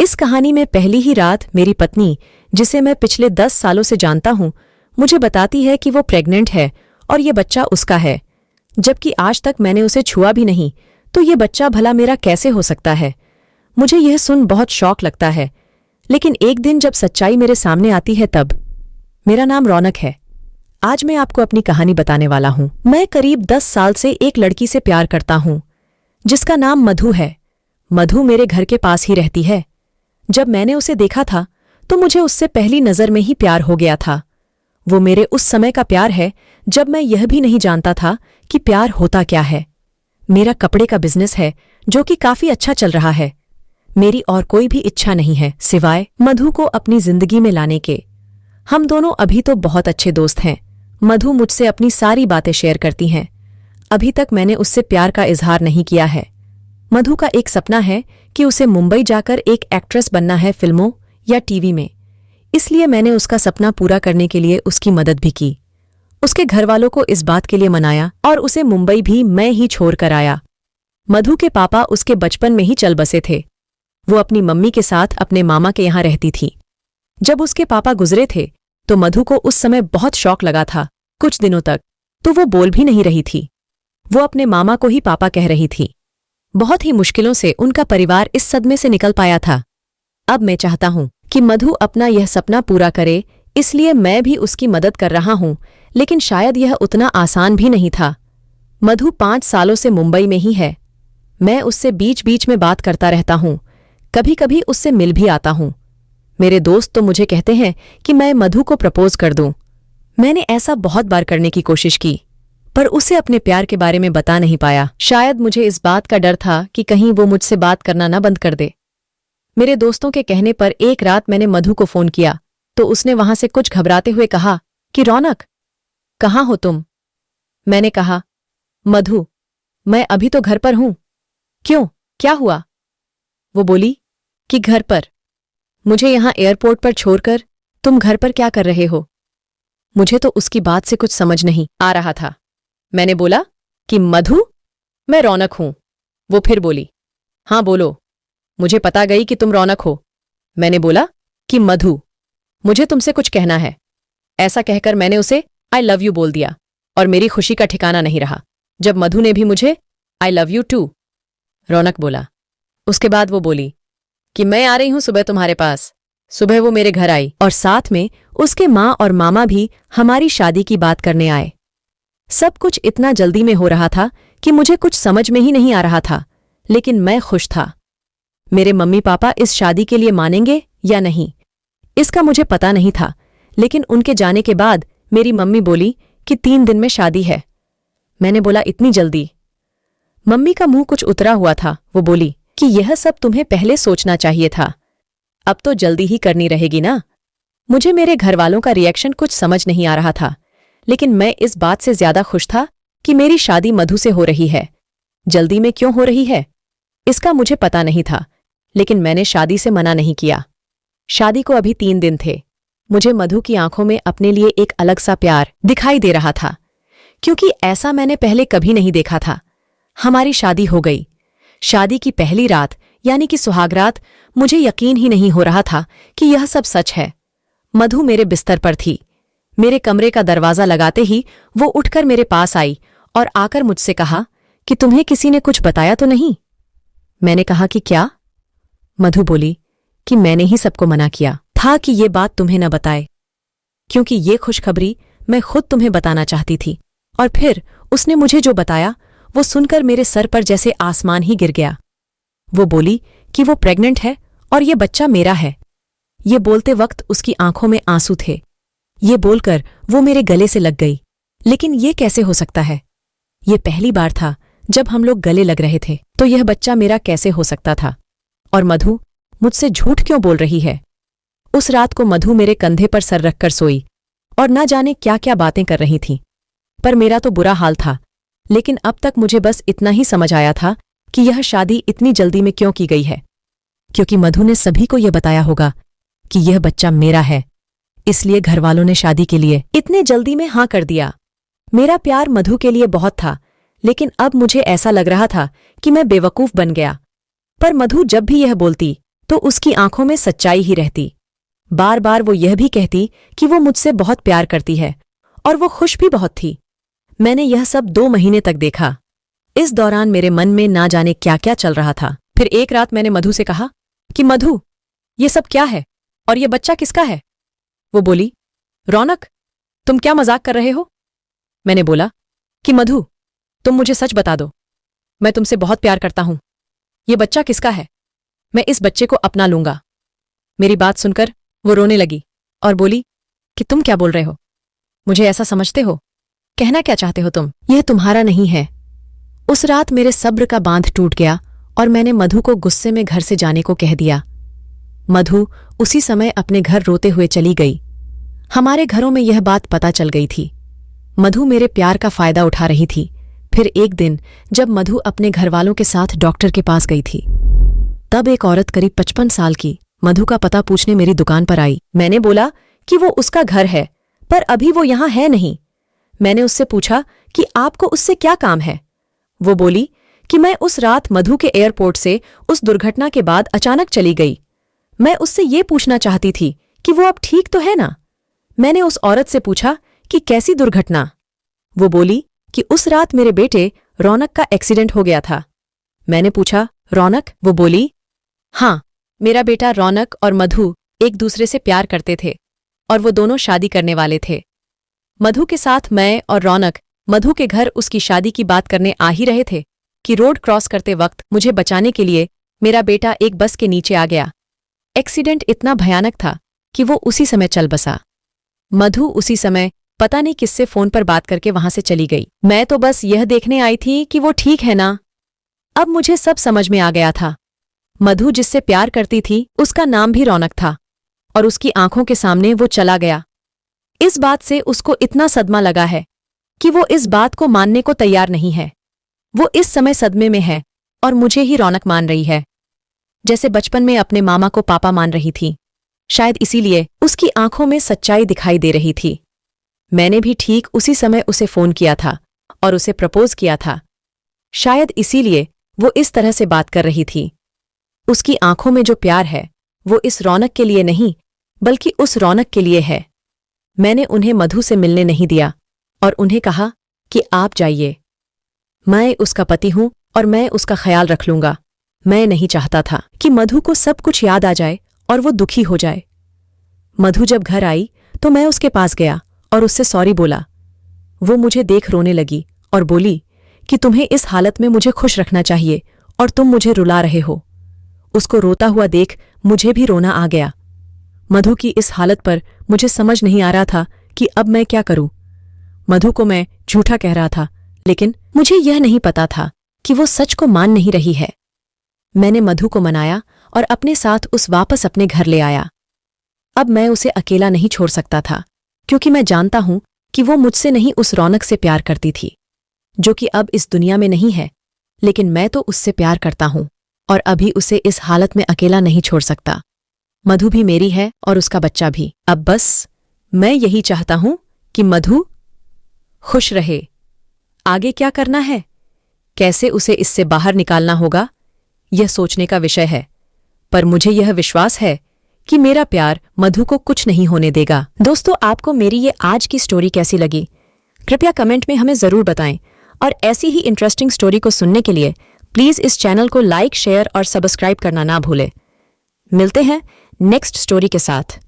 इस कहानी में पहली ही रात मेरी पत्नी, जिसे मैं पिछले 10 सालों से जानता हूँ, मुझे बताती है कि वो प्रेग्नेंट है और ये बच्चा उसका है, जबकि आज तक मैंने उसे छुआ भी नहीं। तो ये बच्चा भला मेरा कैसे हो सकता है? मुझे यह सुन बहुत शौक लगता है, लेकिन एक दिन जब सच्चाई मेरे सामने आती है तब। मेरा नाम रौनक है। आज मैं आपको अपनी कहानी बताने वाला हूँ। मैं करीब 10 साल से एक लड़की से प्यार करता हूँ, जिसका नाम मधु है। मधु मेरे घर के पास ही रहती है। जब मैंने उसे देखा था तो मुझे उससे पहली नज़र में ही प्यार हो गया था। वो मेरे उस समय का प्यार है जब मैं यह भी नहीं जानता था कि प्यार होता क्या है। मेरा कपड़े का बिजनेस है जो कि काफी अच्छा चल रहा है। मेरी और कोई भी इच्छा नहीं है सिवाय मधु को अपनी जिंदगी में लाने के। हम दोनों अभी तो बहुत अच्छे दोस्त हैं। मधु मुझसे अपनी सारी बातें शेयर करती हैं। अभी तक मैंने उससे प्यार का इजहार नहीं किया है। मधु का एक सपना है कि उसे मुंबई जाकर एक एक्ट्रेस बनना है, फिल्मों या टीवी में। इसलिए मैंने उसका सपना पूरा करने के लिए उसकी मदद भी की। उसके घरवालों को इस बात के लिए मनाया और उसे मुंबई भी मैं ही छोड़ कर आया। मधु के पापा उसके बचपन में ही चल बसे थे। वो अपनी मम्मी के साथ अपने मामा के यहाँ रहती थी। जब उसके पापा गुजरे थे तो मधु को उस समय बहुत शौक लगा था। कुछ दिनों तक तो वो बोल भी नहीं रही थी। वो अपने मामा को ही पापा कह रही थी। बहुत ही मुश्किलों से उनका परिवार इस सदमे से निकल पाया था। अब मैं चाहता हूं कि मधु अपना यह सपना पूरा करे, इसलिए मैं भी उसकी मदद कर रहा हूं, लेकिन शायद यह उतना आसान भी नहीं था। मधु 5 सालों से मुंबई में ही है। मैं उससे बीच बीच में बात करता रहता हूं, कभी कभी उससे मिल भी आता हूं। मेरे दोस्त तो मुझे कहते हैं कि मैं मधु को प्रपोज कर दूं। मैंने ऐसा बहुत बार करने की कोशिश की, पर उसे अपने प्यार के बारे में बता नहीं पाया। शायद मुझे इस बात का डर था कि कहीं वो मुझसे बात करना ना बंद कर दे। मेरे दोस्तों के कहने पर एक रात मैंने मधु को फोन किया तो उसने वहां से कुछ घबराते हुए कहा कि रौनक, कहाँ हो तुम? मैंने कहा, मधु, मैं अभी तो घर पर हूं। क्यों, क्या हुआ? वो बोली कि घर पर। मुझे यहां एयरपोर्ट पर छोड़कर तुम घर पर क्या कर रहे हो? मुझे तो उसकी बात से कुछ समझ नहीं आ रहा था। मैंने बोला कि मधु, मैं रौनक हूं। वो फिर बोली, हां बोलो, मुझे पता गई कि तुम रौनक हो। मैंने बोला कि मधु, मुझे तुमसे कुछ कहना है। ऐसा कहकर मैंने उसे आई लव यू बोल दिया और मेरी खुशी का ठिकाना नहीं रहा जब मधु ने भी मुझे आई लव यू टू। रौनक बोला। उसके बाद वो बोली कि मैं आ रही हूं सुबह तुम्हारे पास। सुबह वो मेरे घर आई और साथ में उसके माँ और मामा भी हमारी शादी की बात करने आए। सब कुछ इतना जल्दी में हो रहा था कि मुझे कुछ समझ में ही नहीं आ रहा था, लेकिन मैं खुश था। मेरे मम्मी पापा इस शादी के लिए मानेंगे या नहीं, इसका मुझे पता नहीं था, लेकिन उनके जाने के बाद मेरी मम्मी बोली कि 3 दिन में शादी है। मैंने बोला, इतनी जल्दी? मम्मी का मुंह कुछ उतरा हुआ था। वो बोली कि यह सब तुम्हें पहले सोचना चाहिए था। अब तो जल्दी ही करनी रहेगी ना। मुझे मेरे घरवालों का रिएक्शन कुछ समझ नहीं आ रहा था, लेकिन मैं इस बात से ज्यादा खुश था कि मेरी शादी मधु से हो रही है। जल्दी में क्यों हो रही है इसका मुझे पता नहीं था, लेकिन मैंने शादी से मना नहीं किया। शादी को अभी 3 दिन थे। मुझे मधु की आंखों में अपने लिए एक अलग सा प्यार दिखाई दे रहा था, क्योंकि ऐसा मैंने पहले कभी नहीं देखा था। हमारी शादी हो गई। शादी की पहली रात यानी कि सुहागरात, मुझे यकीन ही नहीं हो रहा था कि यह सब सच है। मधु मेरे बिस्तर पर थी। मेरे कमरे का दरवाजा लगाते ही वो उठकर मेरे पास आई और आकर मुझसे कहा कि तुम्हें किसी ने कुछ बताया तो नहीं? मैंने कहा कि क्या? मधु बोली कि मैंने ही सबको मना किया था कि ये बात तुम्हें न बताए, क्योंकि ये खुशखबरी मैं खुद तुम्हें बताना चाहती थी। और फिर उसने मुझे जो बताया वो सुनकर मेरे सर पर जैसे आसमान ही गिर गया। वो बोली कि वो प्रेग्नेंट है और ये बच्चा मेरा है। ये बोलते वक्त उसकी आंखों में आंसू थे। ये बोलकर वो मेरे गले से लग गई। लेकिन ये कैसे हो सकता है? ये पहली बार था जब हम लोग गले लग रहे थे, तो यह बच्चा मेरा कैसे हो सकता था? और मधु मुझसे झूठ क्यों बोल रही है? उस रात को मधु मेरे कंधे पर सर रखकर सोई और ना जाने क्या क्या बातें कर रही थी। पर मेरा तो बुरा हाल था, लेकिन अब तक मुझे बस इतना ही समझ आया था कि यह शादी इतनी जल्दी में क्यों की गई है, क्योंकि मधु ने सभी को यह बताया होगा कि यह बच्चा मेरा है। इसलिए घरवालों ने शादी के लिए इतने जल्दी में हाँ कर दिया। मेरा प्यार मधु के लिए बहुत था, लेकिन अब मुझे ऐसा लग रहा था कि मैं बेवकूफ बन गया। पर मधु जब भी यह बोलती तो उसकी आंखों में सच्चाई ही रहती। बार बार वो यह भी कहती कि वो मुझसे बहुत प्यार करती है और वो खुश भी बहुत थी। मैंने यह सब 2 महीने तक देखा। इस दौरान मेरे मन में ना जाने क्या क्या चल रहा था। फिर एक रात मैंने मधु से कहा कि मधु, ये सब क्या है और ये बच्चा किसका है? वो बोली, रौनक, तुम क्या मजाक कर रहे हो? मैंने बोला कि मधु, तुम मुझे सच बता दो, मैं तुमसे बहुत प्यार करता हूं। ये बच्चा किसका है? मैं इस बच्चे को अपना लूंगा। मेरी बात सुनकर वो रोने लगी और बोली कि तुम क्या बोल रहे हो? मुझे ऐसा समझते हो? कहना क्या चाहते हो तुम? यह तुम्हारा नहीं है। उस रात मेरे सब्र का बांध टूट गया और मैंने मधु को गुस्से में घर से जाने को कह दिया। मधु उसी समय अपने घर रोते हुए चली गई। हमारे घरों में यह बात पता चल गई थी। मधु मेरे प्यार का फायदा उठा रही थी। फिर एक दिन जब मधु अपने घरवालों के साथ डॉक्टर के पास गई थी, तब एक औरत करीब 55 साल की मधु का पता पूछने मेरी दुकान पर आई। मैंने बोला कि वो उसका घर है, पर अभी वो यहां है नहीं। मैंने उससे पूछा कि आपको उससे क्या काम है? वो बोली कि मैं उस रात मधु के एयरपोर्ट से उस दुर्घटना के बाद अचानक चली गई। मैं उससे ये पूछना चाहती थी कि वो अब ठीक तो है ना? मैंने उस औरत से पूछा कि कैसी दुर्घटना? वो बोली कि उस रात मेरे बेटे रौनक का एक्सीडेंट हो गया था। मैंने पूछा, रौनक? वो बोली, हाँ, मेरा बेटा रौनक और मधु एक दूसरे से प्यार करते थे और वो दोनों शादी करने वाले थे। मधु के साथ मैं और रौनक मधु के घर उसकी शादी की बात करने आ ही रहे थे कि रोड क्रॉस करते वक्त मुझे बचाने के लिए मेरा बेटा एक बस के नीचे आ गया। एक्सीडेंट इतना भयानक था कि वो उसी समय चल बसा। मधु उसी समय पता नहीं किससे फोन पर बात करके वहां से चली गई। मैं तो बस यह देखने आई थी कि वो ठीक है ना। अब मुझे सब समझ में आ गया था। मधु जिससे प्यार करती थी उसका नाम भी रौनक था और उसकी आंखों के सामने वो चला गया। इस बात से उसको इतना सदमा लगा है कि वो इस बात को मानने को तैयार नहीं है। वो इस समय सदमे में है और मुझे ही रौनक मान रही है, जैसे बचपन में अपने मामा को पापा मान रही थी। शायद इसीलिए उसकी आंखों में सच्चाई दिखाई दे रही थी। मैंने भी ठीक उसी समय उसे फोन किया था और उसे प्रपोज किया था। शायद इसीलिए वो इस तरह से बात कर रही थी। उसकी आंखों में जो प्यार है वो इस रौनक के लिए नहीं बल्कि उस रौनक के लिए है। मैंने उन्हें मधु से मिलने नहीं दिया और उन्हें कहा कि आप जाइए, मैं उसका पति हूं और मैं उसका ख्याल रख लूंगा। मैं नहीं चाहता था कि मधु को सब कुछ याद आ जाए और वो दुखी हो जाए। मधु जब घर आई तो मैं उसके पास गया और उससे सॉरी बोला। वो मुझे देख रोने लगी और बोली कि तुम्हें इस हालत में मुझे खुश रखना चाहिए और तुम मुझे रुला रहे हो। उसको रोता हुआ देख मुझे भी रोना आ गया। मधु की इस हालत पर मुझे समझ नहीं आ रहा था कि अब मैं क्या करूं। मधु को मैं झूठा कह रहा था, लेकिन मुझे यह नहीं पता था कि वो सच को मान नहीं रही है। मैंने मधु को मनाया और अपने साथ उस वापस अपने घर ले आया। अब मैं उसे अकेला नहीं छोड़ सकता था, क्योंकि मैं जानता हूं कि वो मुझसे नहीं उस रौनक से प्यार करती थी, जो कि अब इस दुनिया में नहीं है। लेकिन मैं तो उससे प्यार करता हूं और अभी उसे इस हालत में अकेला नहीं छोड़ सकता। मधु भी मेरी है और उसका बच्चा भी। अब बस मैं यही चाहता हूं कि मधु खुश रहे। आगे क्या करना है, कैसे उसे इससे बाहर निकालना होगा, यह सोचने का विषय है। पर मुझे यह विश्वास है कि मेरा प्यार मधु को कुछ नहीं होने देगा। दोस्तों, आपको मेरी ये आज की स्टोरी कैसी लगी? कृपया कमेंट में हमें ज़रूर बताएं और ऐसी ही इंटरेस्टिंग स्टोरी को सुनने के लिए प्लीज़ इस चैनल को लाइक, शेयर और सब्सक्राइब करना ना भूलें। मिलते हैं नेक्स्ट स्टोरी के साथ।